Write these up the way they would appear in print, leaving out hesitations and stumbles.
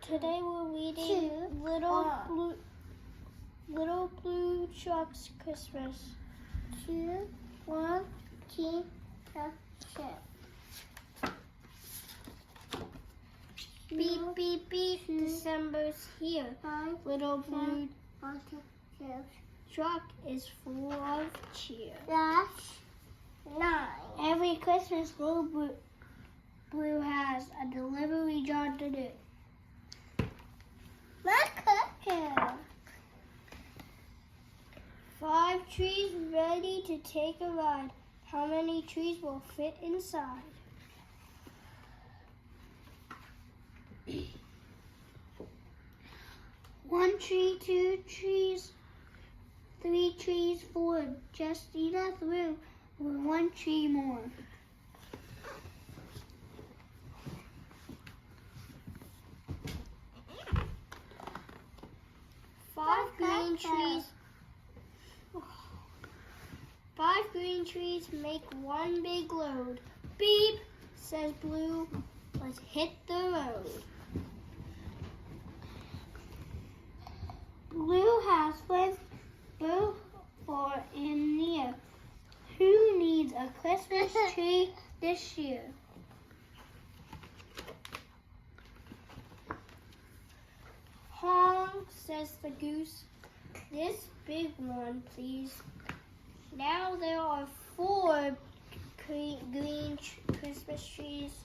Today we're reading Little Blue Truck's Christmas. 2, 1, 2, 3. Beep, beep, beep, December's here. Little Blue Truck is full of cheer. That's 9. Every Christmas, Little Blue has a delivery job to do. Koko. 5 trees ready to take a ride. How many trees will fit inside? One tree, 2 trees, 3 trees, 4. Just enough room for 1 tree more. 5 green trees make 1 big load. Beep, says Blue. Let's hit the road. Blue has friends both far and near. Who needs a Christmas tree this year? Honk, says the goose. This big one, please. Now there are 4 green Christmas trees.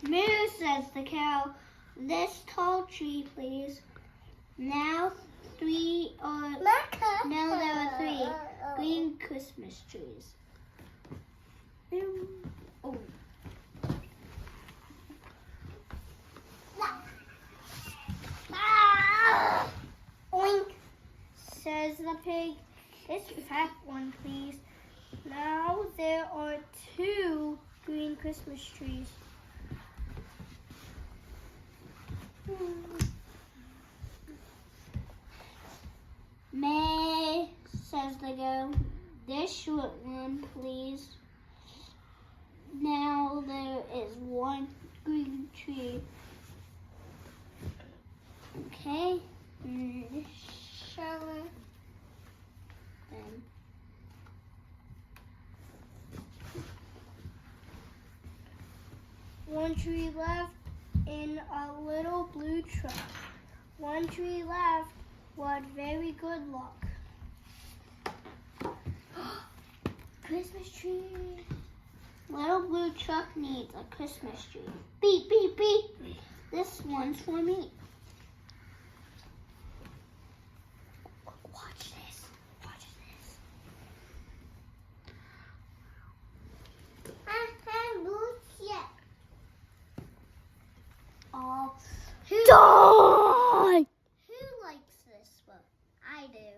Moo, says the cow. This tall tree, please. Now there are 3 green Christmas trees. Oh. Oink, says the pig. This fat one, please. Now there are 2 green Christmas trees. May, says the goat. This short one, please. Now there is 1 green tree. Okay. Shower. Then. One tree left in a little blue truck. 1 tree left. What very good luck. Christmas tree. Little blue truck needs a Christmas tree. Beep, beep, beep. This one's for me. Watch this. Watch this. Oh, Die! Who likes this one? I do.